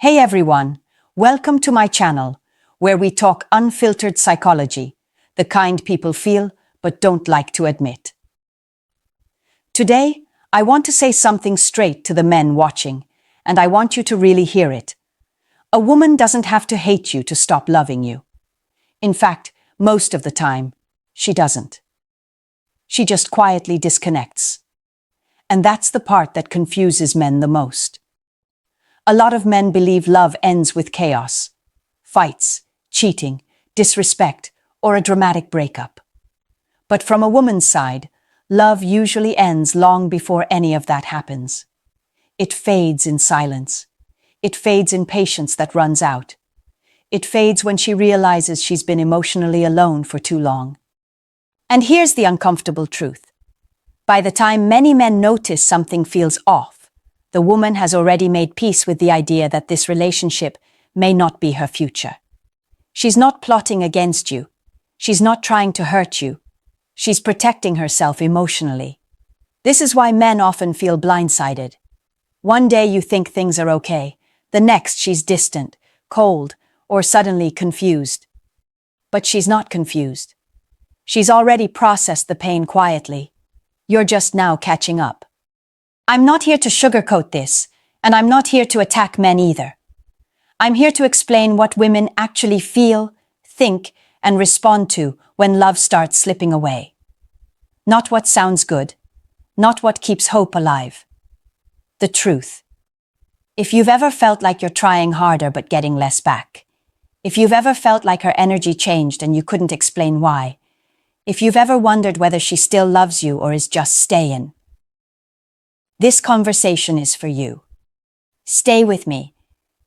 Hey everyone, welcome to my channel, where we talk unfiltered psychology, the kind people feel but don't like to admit. Today, I want to say something straight to the men watching, and I want you to really hear it. A woman doesn't have to hate you to stop loving you. In fact, most of the time, she doesn't. She just quietly disconnects. And that's the part that confuses men the most. A lot of men believe love ends with chaos, fights, cheating, disrespect, or a dramatic breakup. But from a woman's side, love usually ends long before any of that happens. It fades in silence. It fades in patience that runs out. It fades when she realizes she's been emotionally alone for too long. And here's the uncomfortable truth. By the time many men notice something feels off, the woman has already made peace with the idea that this relationship may not be her future. She's not plotting against you. She's not trying to hurt you. She's protecting herself emotionally. This is why men often feel blindsided. One day you think things are okay. The next she's distant, cold, or suddenly confused. But she's not confused. She's already processed the pain quietly. You're just now catching up. I'm not here to sugarcoat this, and I'm not here to attack men either. I'm here to explain what women actually feel, think, and respond to when love starts slipping away. Not what sounds good, not what keeps hope alive. The truth. If you've ever felt like you're trying harder but getting less back, if you've ever felt like her energy changed and you couldn't explain why, if you've ever wondered whether she still loves you or is just staying, this conversation is for you. Stay with me,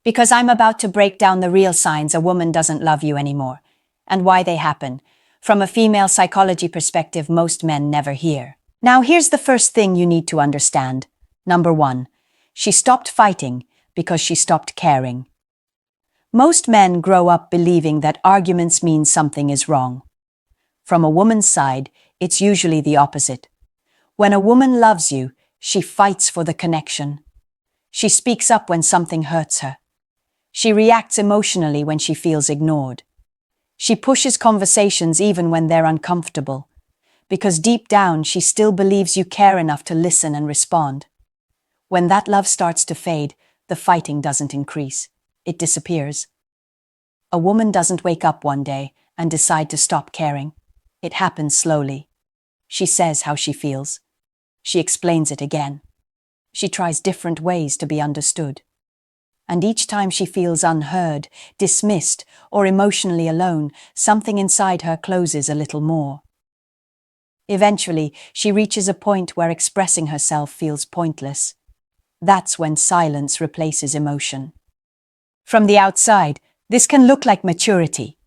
because I'm about to break down the real signs a woman doesn't love you anymore, and why they happen, from a female psychology perspective most men never hear. Now here's the first thing you need to understand. Number 1, she stopped fighting because she stopped caring. Most men grow up believing that arguments mean something is wrong. From a woman's side, it's usually the opposite. When a woman loves you, she fights for the connection. She speaks up when something hurts her. She reacts emotionally when she feels ignored. She pushes conversations even when they're uncomfortable, because deep down she still believes you care enough to listen and respond. When that love starts to fade, the fighting doesn't increase. It disappears. A woman doesn't wake up one day and decide to stop caring. It happens slowly. She says how she feels. She explains it again. She tries different ways to be understood. And each time she feels unheard, dismissed, or emotionally alone, something inside her closes a little more. Eventually, she reaches a point where expressing herself feels pointless. That's when silence replaces emotion. From the outside, this can look like maturity.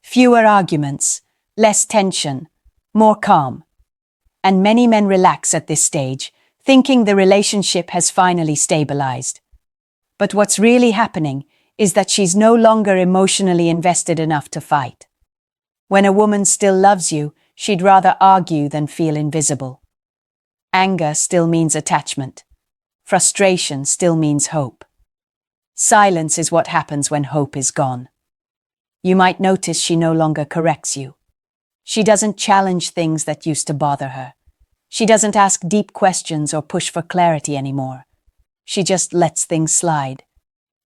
Fewer arguments, less tension, more calm. And many men relax at this stage, thinking the relationship has finally stabilized. But what's really happening is that she's no longer emotionally invested enough to fight. When a woman still loves you, she'd rather argue than feel invisible. Anger still means attachment. Frustration still means hope. Silence is what happens when hope is gone. You might notice she no longer corrects you. She doesn't challenge things that used to bother her. She doesn't ask deep questions or push for clarity anymore. She just lets things slide.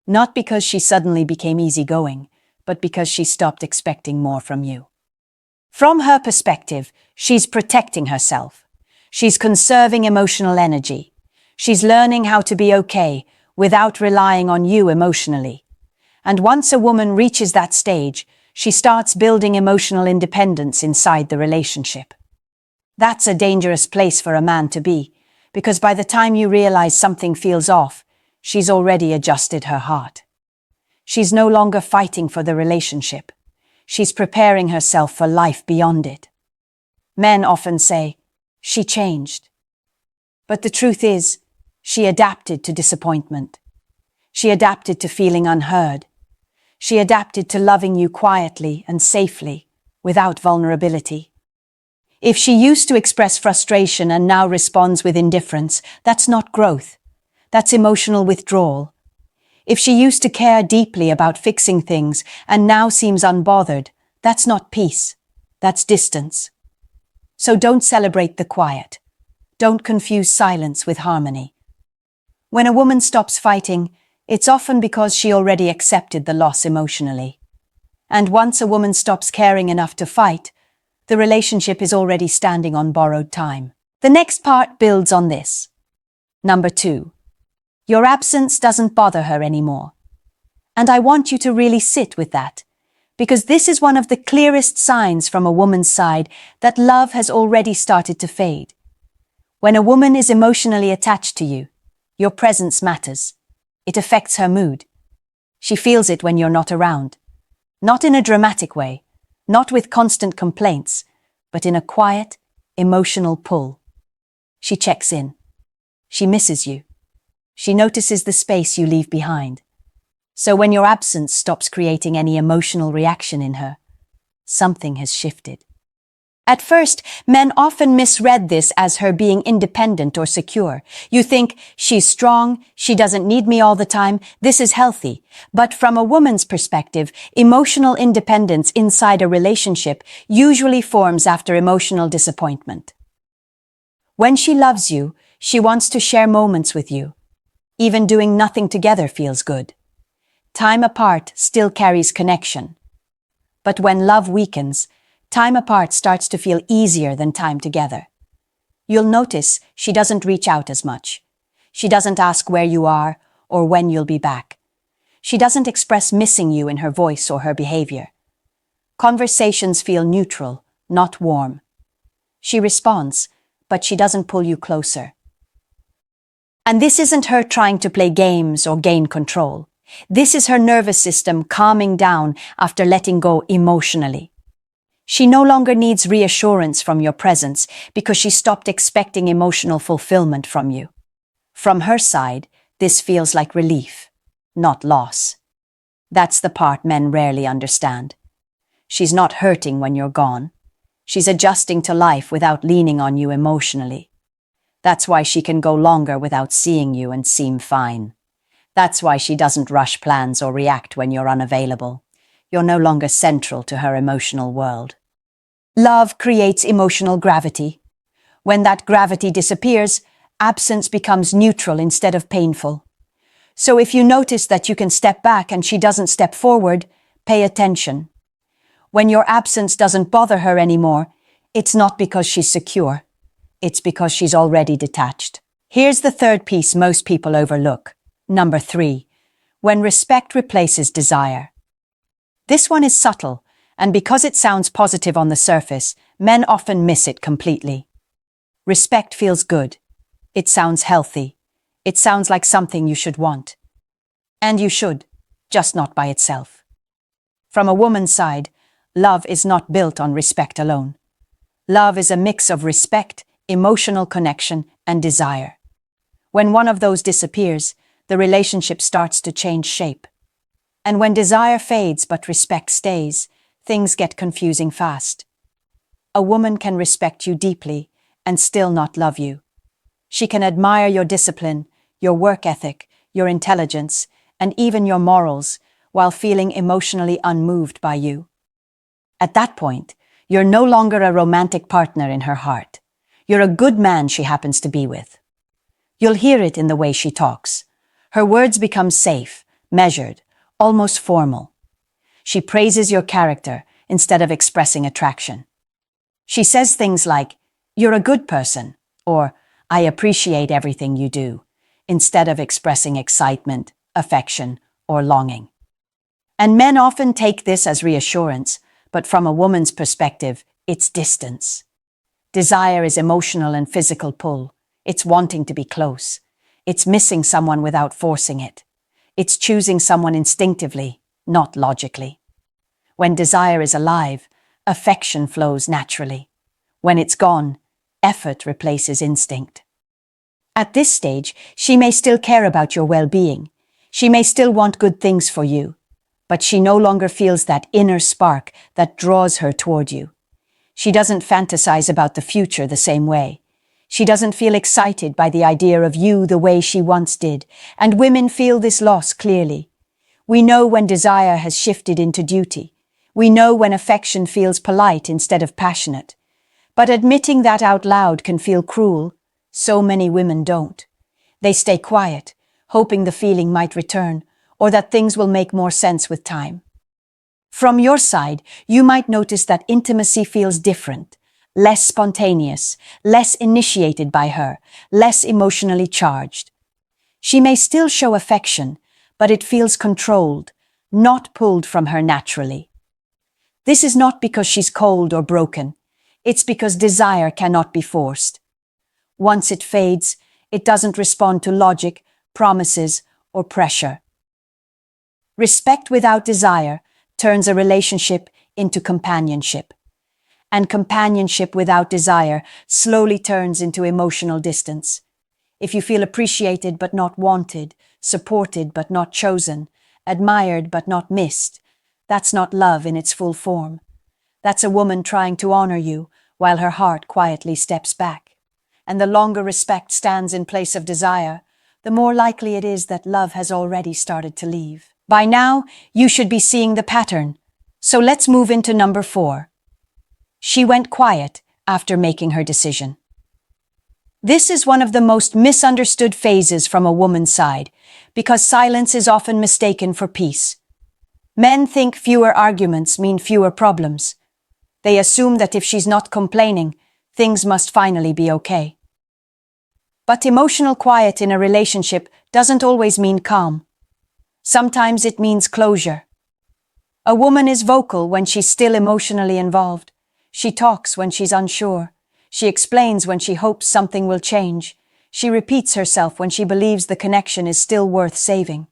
Not because she suddenly became easygoing, but because she stopped expecting more from you. From her perspective, she's protecting herself. She's conserving emotional energy. She's learning how to be okay without relying on you emotionally. And once a woman reaches that stage, she starts building emotional independence inside the relationship. That's a dangerous place for a man to be, because by the time you realize something feels off, she's already adjusted her heart. She's no longer fighting for the relationship. She's preparing herself for life beyond it. Men often say, "She changed." But the truth is, she adapted to disappointment. She adapted to feeling unheard. She adapted to loving you quietly and safely, without vulnerability. If she used to express frustration and now responds with indifference, that's not growth. That's emotional withdrawal. If she used to care deeply about fixing things and now seems unbothered, that's not peace. That's distance. So don't celebrate the quiet. Don't confuse silence with harmony. When a woman stops fighting, it's often because she already accepted the loss emotionally. And once a woman stops caring enough to fight, the relationship is already standing on borrowed time. The next part builds on this. Number 2. Your absence doesn't bother her anymore. And I want you to really sit with that, because this is one of the clearest signs from a woman's side that love has already started to fade. When a woman is emotionally attached to you, your presence matters. It affects her mood. She feels it when you're not around. Not in a dramatic way, not with constant complaints, but in a quiet, emotional pull. She checks in. She misses you. She notices the space you leave behind. So when your absence stops creating any emotional reaction in her, something has shifted. At first, men often misread this as her being independent or secure. You think, she's strong, she doesn't need me all the time, this is healthy. But from a woman's perspective, emotional independence inside a relationship usually forms after emotional disappointment. When she loves you, she wants to share moments with you. Even doing nothing together feels good. Time apart still carries connection. But when love weakens, time apart starts to feel easier than time together. You'll notice she doesn't reach out as much. She doesn't ask where you are or when you'll be back. She doesn't express missing you in her voice or her behavior. Conversations feel neutral, not warm. She responds, but she doesn't pull you closer. And this isn't her trying to play games or gain control. This is her nervous system calming down after letting go emotionally. She no longer needs reassurance from your presence because she stopped expecting emotional fulfillment from you. From her side, this feels like relief, not loss. That's the part men rarely understand. She's not hurting when you're gone. She's adjusting to life without leaning on you emotionally. That's why she can go longer without seeing you and seem fine. That's why she doesn't rush plans or react when you're unavailable. You're no longer central to her emotional world. Love creates emotional gravity. When that gravity disappears, absence becomes neutral instead of painful. So if you notice that you can step back and she doesn't step forward, pay attention. When your absence doesn't bother her anymore, it's not because she's secure. It's because she's already detached. Here's the third piece most people overlook. Number 3. When respect replaces desire. This one is subtle, and because it sounds positive on the surface, men often miss it completely. Respect feels good. It sounds healthy. It sounds like something you should want. And you should, just not by itself. From a woman's side, love is not built on respect alone. Love is a mix of respect, emotional connection, and desire. When one of those disappears, the relationship starts to change shape. And when desire fades but respect stays, things get confusing fast. A woman can respect you deeply and still not love you. She can admire your discipline, your work ethic, your intelligence, and even your morals, while feeling emotionally unmoved by you. At that point, you're no longer a romantic partner in her heart. You're a good man she happens to be with. You'll hear it in the way she talks. Her words become safe, measured, almost formal. She praises your character instead of expressing attraction. She says things like, "You're a good person," or "I appreciate everything you do," instead of expressing excitement, affection, or longing. And men often take this as reassurance, but from a woman's perspective, it's distance. Desire is emotional and physical pull. It's wanting to be close. It's missing someone without forcing it. It's choosing someone instinctively, not logically. When desire is alive, affection flows naturally. When it's gone, effort replaces instinct. At this stage, she may still care about your well-being. She may still want good things for you, but she no longer feels that inner spark that draws her toward you. She doesn't fantasize about the future the same way. She doesn't feel excited by the idea of you the way she once did, and women feel this loss clearly. We know when desire has shifted into duty. We know when affection feels polite instead of passionate. But admitting that out loud can feel cruel. So many women don't. They stay quiet, hoping the feeling might return, or that things will make more sense with time. From your side, you might notice that intimacy feels different, less spontaneous, less initiated by her, less emotionally charged. She may still show affection, but it feels controlled, not pulled from her naturally. This is not because she's cold or broken. It's because desire cannot be forced. Once it fades, it doesn't respond to logic, promises, or pressure. Respect without desire turns a relationship into companionship. And companionship without desire slowly turns into emotional distance. If you feel appreciated but not wanted, supported but not chosen, admired but not missed, that's not love in its full form. That's a woman trying to honor you while her heart quietly steps back. And the longer respect stands in place of desire, the more likely it is that love has already started to leave. By now, you should be seeing the pattern. So let's move into number 4. She went quiet after making her decision. This is one of the most misunderstood phases from a woman's side, because silence is often mistaken for peace. Men think fewer arguments mean fewer problems. They assume that if she's not complaining, things must finally be okay. But emotional quiet in a relationship doesn't always mean calm. Sometimes it means closure. A woman is vocal when she's still emotionally involved. She talks when she's unsure. She explains when she hopes something will change. She repeats herself when she believes the connection is still worth saving.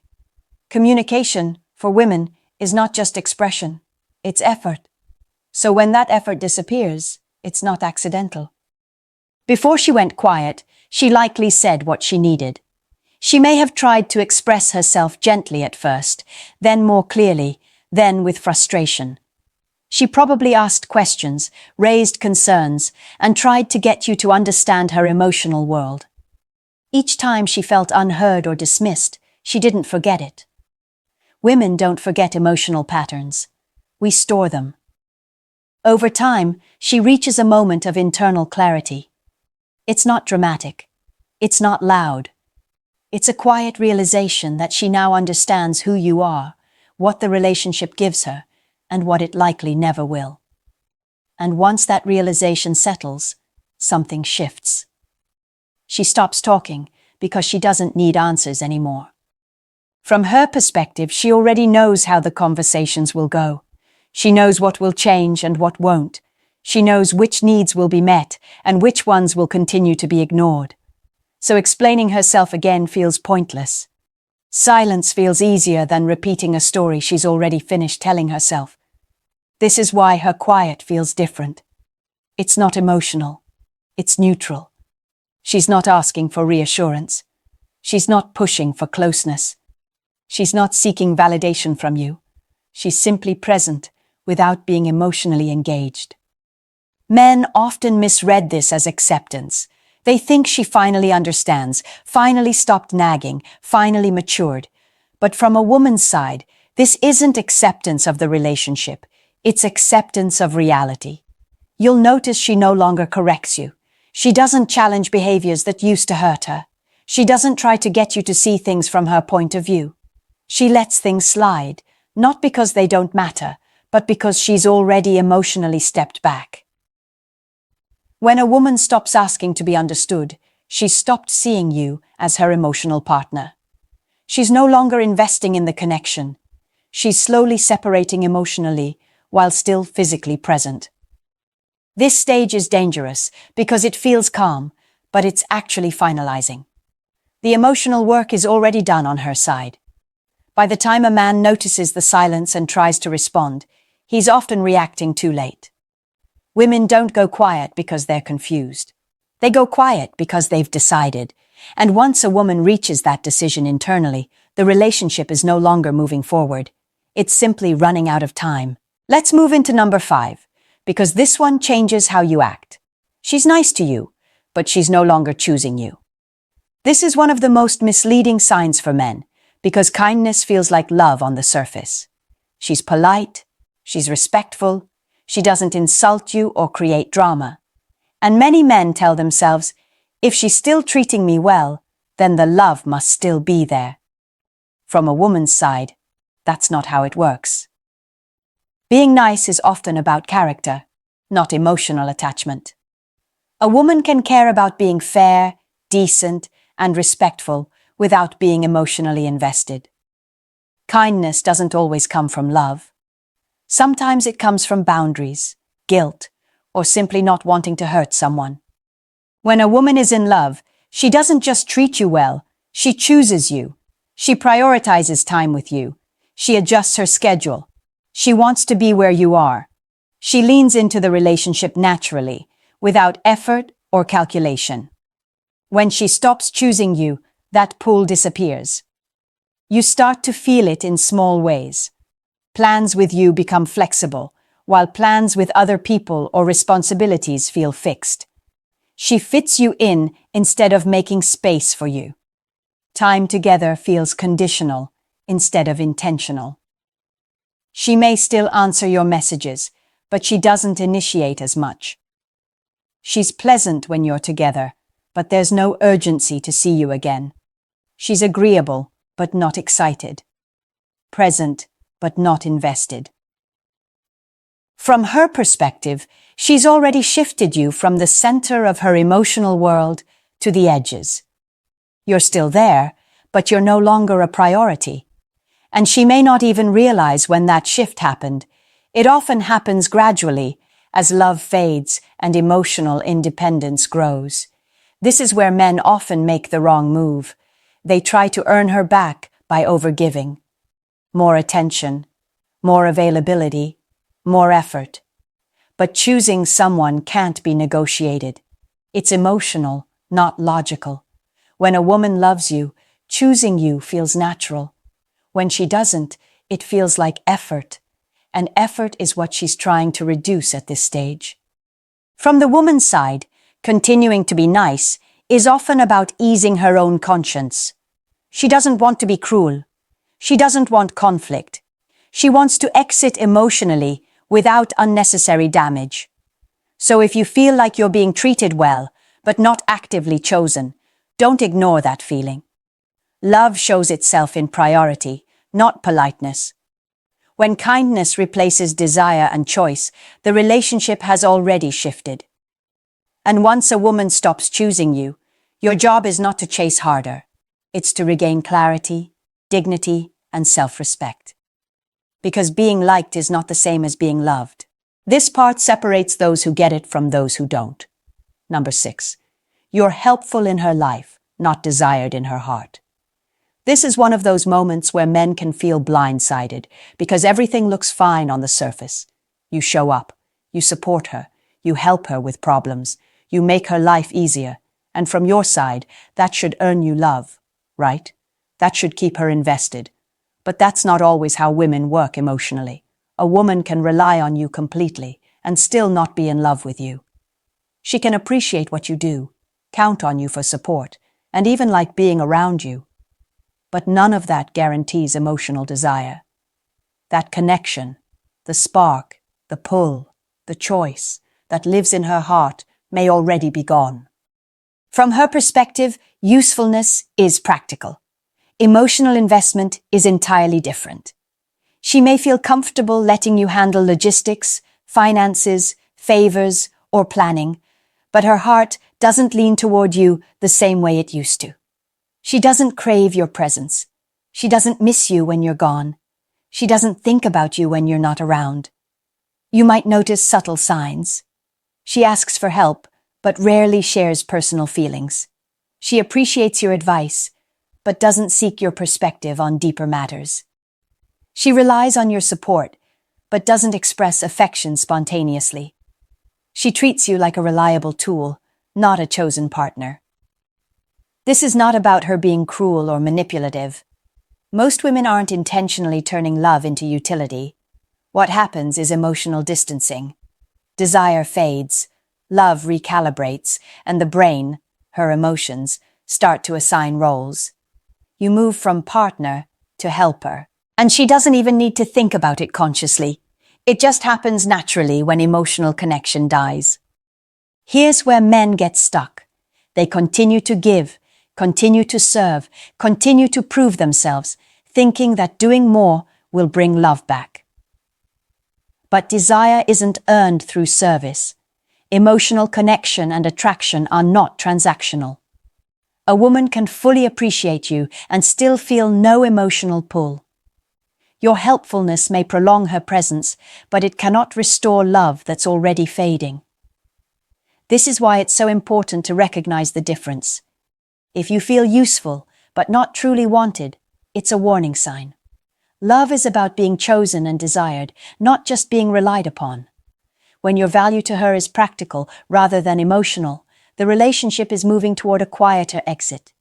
Communication, for women, is not just expression. It's effort. So when that effort disappears, it's not accidental. Before she went quiet, she likely said what she needed. She may have tried to express herself gently at first, then more clearly, then with frustration. She probably asked questions, raised concerns, and tried to get you to understand her emotional world. Each time she felt unheard or dismissed, she didn't forget it. Women don't forget emotional patterns. We store them. Over time, she reaches a moment of internal clarity. It's not dramatic. It's not loud. It's a quiet realization that she now understands who you are, what the relationship gives her, and what it likely never will. And once that realization settles, something shifts. She stops talking because she doesn't need answers anymore. From her perspective, she already knows how the conversations will go. She knows what will change and what won't. She knows which needs will be met and which ones will continue to be ignored. So explaining herself again feels pointless. Silence feels easier than repeating a story she's already finished telling herself. This is why her quiet feels different. It's not emotional. It's neutral. She's not asking for reassurance. She's not pushing for closeness. She's not seeking validation from you. She's simply present without being emotionally engaged. Men often misread this as acceptance. They think she finally understands, finally stopped nagging, finally matured. But from a woman's side, this isn't acceptance of the relationship. It's acceptance of reality. You'll notice she no longer corrects you. She doesn't challenge behaviors that used to hurt her. She doesn't try to get you to see things from her point of view. She lets things slide, not because they don't matter, but because she's already emotionally stepped back. When a woman stops asking to be understood, she's stopped seeing you as her emotional partner. She's no longer investing in the connection. She's slowly separating emotionally while still physically present. This stage is dangerous because it feels calm, but it's actually finalizing. The emotional work is already done on her side. By the time a man notices the silence and tries to respond, he's often reacting too late. Women don't go quiet because they're confused. They go quiet because they've decided. And once a woman reaches that decision internally, the relationship is no longer moving forward. It's simply running out of time. Let's move into number 5, because this one changes how you act. She's nice to you, but she's no longer choosing you. This is one of the most misleading signs for men, because kindness feels like love on the surface. She's polite, she's respectful, she doesn't insult you or create drama. And many men tell themselves, if she's still treating me well, then the love must still be there. From a woman's side, that's not how it works. Being nice is often about character, not emotional attachment. A woman can care about being fair, decent, and respectful without being emotionally invested. Kindness doesn't always come from love. Sometimes it comes from boundaries, guilt, or simply not wanting to hurt someone. When a woman is in love, she doesn't just treat you well, she chooses you. She prioritizes time with you. She adjusts her schedule. She wants to be where you are. She leans into the relationship naturally, without effort or calculation. When she stops choosing you, that pull disappears. You start to feel it in small ways. Plans with you become flexible, while plans with other people or responsibilities feel fixed. She fits you in instead of making space for you. Time together feels conditional instead of intentional. She may still answer your messages, but she doesn't initiate as much. She's pleasant when you're together, but there's no urgency to see you again. She's agreeable, but not excited. Present, but not invested. From her perspective, she's already shifted you from the center of her emotional world to the edges. You're still there, but you're no longer a priority. And she may not even realize when that shift happened. It often happens gradually, as love fades and emotional independence grows. This is where men often make the wrong move. They try to earn her back by overgiving. More attention, more availability, more effort. But choosing someone can't be negotiated. It's emotional, not logical. When a woman loves you, choosing you feels natural. When she doesn't, it feels like effort. And effort is what she's trying to reduce at this stage. From the woman's side, continuing to be nice is often about easing her own conscience. She doesn't want to be cruel. She doesn't want conflict. She wants to exit emotionally without unnecessary damage. So if you feel like you're being treated well, but not actively chosen, don't ignore that feeling. Love shows itself in priority, not politeness. When kindness replaces desire and choice, the relationship has already shifted. And once a woman stops choosing you, your job is not to chase harder. It's to regain clarity, dignity, and self-respect. Because being liked is not the same as being loved. This part separates those who get it from those who don't. Number 6. You're helpful in her life, not desired in her heart. This is one of those moments where men can feel blindsided because everything looks fine on the surface. You show up, you support her, you help her with problems, you make her life easier, and from your side, that should earn you love, right? That should keep her invested. But that's not always how women work emotionally. A woman can rely on you completely and still not be in love with you. She can appreciate what you do, count on you for support, and even like being around you. But none of that guarantees emotional desire. That connection, the spark, the pull, the choice that lives in her heart may already be gone. From her perspective, usefulness is practical. Emotional investment is entirely different. She may feel comfortable letting you handle logistics, finances, favors, or planning, but her heart doesn't lean toward you the same way it used to. She doesn't crave your presence. She doesn't miss you when you're gone. She doesn't think about you when you're not around. You might notice subtle signs. She asks for help, but rarely shares personal feelings. She appreciates your advice, but doesn't seek your perspective on deeper matters. She relies on your support, but doesn't express affection spontaneously. She treats you like a reliable tool, not a chosen partner. This is not about her being cruel or manipulative. Most women aren't intentionally turning love into utility. What happens is emotional distancing. Desire fades, Love recalibrates, and the brain, her emotions, start to assign roles. You move from partner to helper. And she doesn't even need to think about it consciously. It just happens naturally when emotional connection dies. Here's where men get stuck. They continue to give, continue to serve, continue to prove themselves, thinking that doing more will bring love back. But desire isn't earned through service. Emotional connection and attraction are not transactional. A woman can fully appreciate you and still feel no emotional pull. Your helpfulness may prolong her presence, but it cannot restore love that's already fading. This is why it's so important to recognize the difference. If you feel useful, but not truly wanted, it's a warning sign. Love is about being chosen and desired, not just being relied upon. When your value to her is practical rather than emotional, the relationship is moving toward a quieter exit,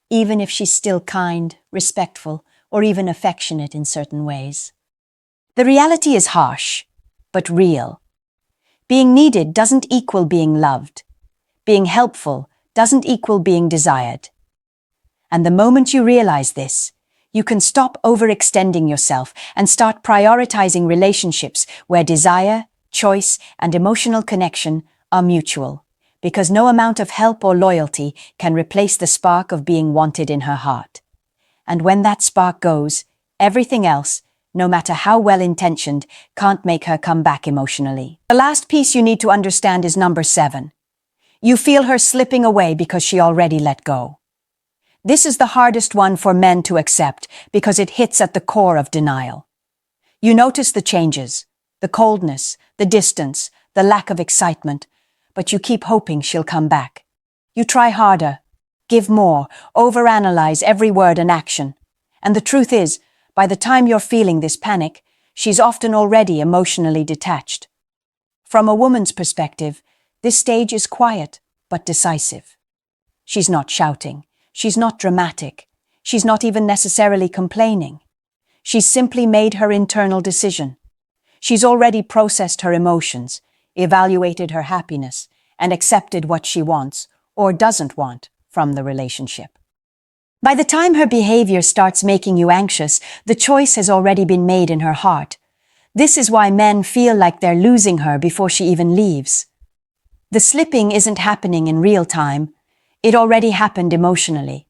even if she's still kind, respectful, or even affectionate in certain ways. The reality is harsh, but real. Being needed doesn't equal being loved. Being helpful doesn't equal being desired. And the moment you realize this, you can stop overextending yourself and start prioritizing relationships where desire, choice, and emotional connection are mutual, because no amount of help or loyalty can replace the spark of being wanted in her heart. And when that spark goes, everything else, no matter how well-intentioned, can't make her come back emotionally. The last piece you need to understand is number 7. You feel her slipping away because she already let go. This is the hardest one for men to accept because it hits at the core of denial. You notice the changes, the coldness, the distance, the lack of excitement, but you keep hoping she'll come back. You try harder, give more, overanalyze every word and action. And the truth is, by the time you're feeling this panic, she's often already emotionally detached. From a woman's perspective, this stage is quiet but decisive. She's not shouting. She's not dramatic. She's not even necessarily complaining. She's simply made her internal decision. She's already processed her emotions, evaluated her happiness, and accepted what she wants or doesn't want from the relationship. By the time her behavior starts making you anxious, the choice has already been made in her heart. This is why men feel like they're losing her before she even leaves. The slipping isn't happening in real time. It already happened emotionally.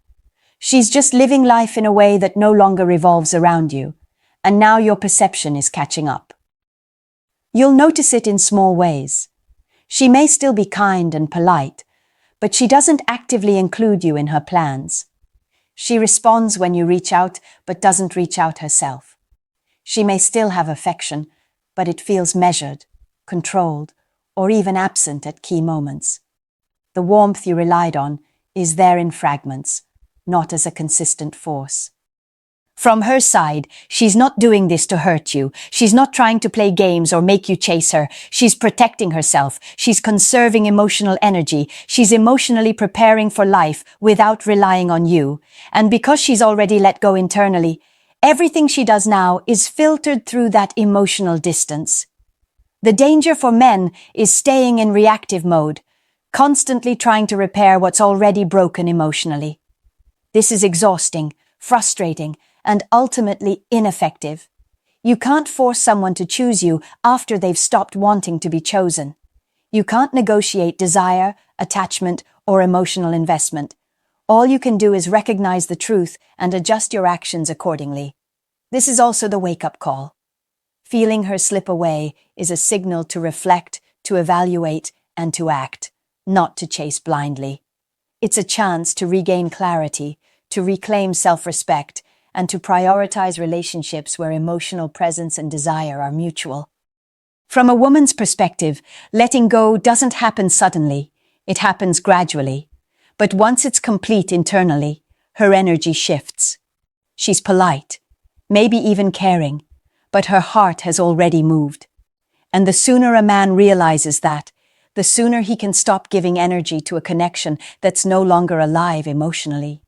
She's just living life in a way that no longer revolves around you, and now your perception is catching up. You'll notice it in small ways. She may still be kind and polite, but she doesn't actively include you in her plans. She responds when you reach out, but doesn't reach out herself. She may still have affection, but it feels measured, controlled, or even absent at key moments. The warmth you relied on is there in fragments, not as a consistent force. From her side, she's not doing this to hurt you. She's not trying to play games or make you chase her. She's protecting herself. She's conserving emotional energy. She's emotionally preparing for life without relying on you. And because she's already let go internally, everything she does now is filtered through that emotional distance. The danger for men is staying in reactive mode, constantly trying to repair what's already broken emotionally. This is exhausting, frustrating, and ultimately ineffective. You can't force someone to choose you after they've stopped wanting to be chosen. You can't negotiate desire, attachment, or emotional investment. All you can do is recognize the truth and adjust your actions accordingly. This is also the wake-up call. Feeling her slip away is a signal to reflect, to evaluate, and to act, not to chase blindly. It's a chance to regain clarity, to reclaim self-respect, and to prioritize relationships where emotional presence and desire are mutual. From a woman's perspective, letting go doesn't happen suddenly. It happens gradually. But once it's complete internally, her energy shifts. She's polite, maybe even caring, but her heart has already moved. And the sooner a man realizes that, the sooner he can stop giving energy to a connection that's no longer alive emotionally.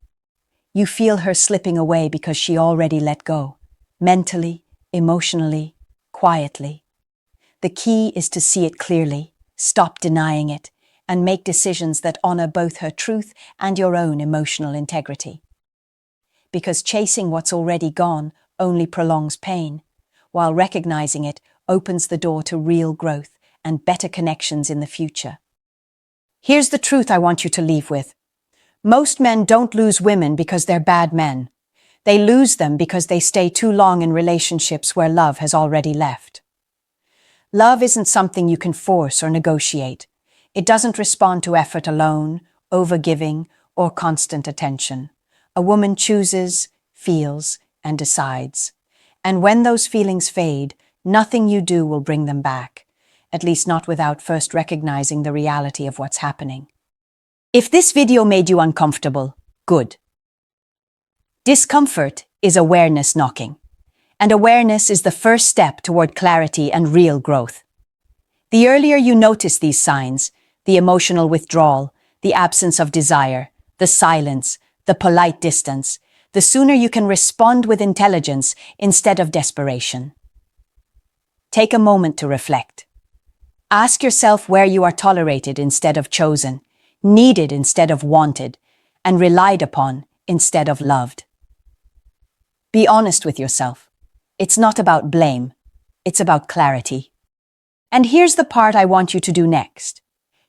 You feel her slipping away because she already let go, mentally, emotionally, quietly. The key is to see it clearly, stop denying it, and make decisions that honor both her truth and your own emotional integrity. Because chasing what's already gone only prolongs pain, while recognizing it opens the door to real growth and better connections in the future. Here's the truth I want you to leave with. Most men don't lose women because they're bad men. They lose them because they stay too long in relationships where love has already left. Love isn't something you can force or negotiate. It doesn't respond to effort alone, overgiving, or constant attention. A woman chooses, feels, and decides. And when those feelings fade, nothing you do will bring them back, at least not without first recognizing the reality of what's happening. If this video made you uncomfortable, good. Discomfort is awareness knocking, and awareness is the first step toward clarity and real growth. The earlier you notice these signs, the emotional withdrawal, the absence of desire, the silence, the polite distance, the sooner you can respond with intelligence instead of desperation. Take a moment to reflect. Ask yourself where you are tolerated instead of chosen, needed instead of wanted, and relied upon instead of loved. Be honest with yourself. It's not about blame, it's about clarity. And here's the part I want you to do next.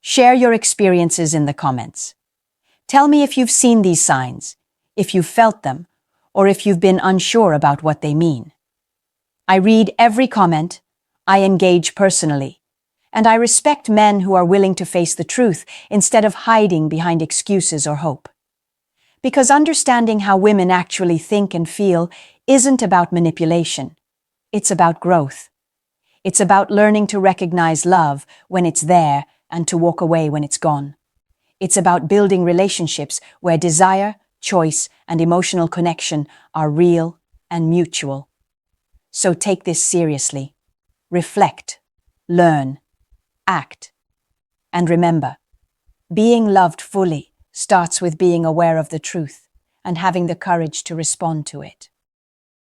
Share your experiences in the comments. Tell me if you've seen these signs, if you've felt them, or if you've been unsure about what they mean. I read every comment, I engage personally, and I respect men who are willing to face the truth instead of hiding behind excuses or hope. Because understanding how women actually think and feel isn't about manipulation. It's about growth. It's about learning to recognize love when it's there and to walk away when it's gone. It's about building relationships where desire, choice, and emotional connection are real and mutual. So take this seriously. Reflect, learn, act, and remember, being loved fully starts with being aware of the truth and having the courage to respond to it.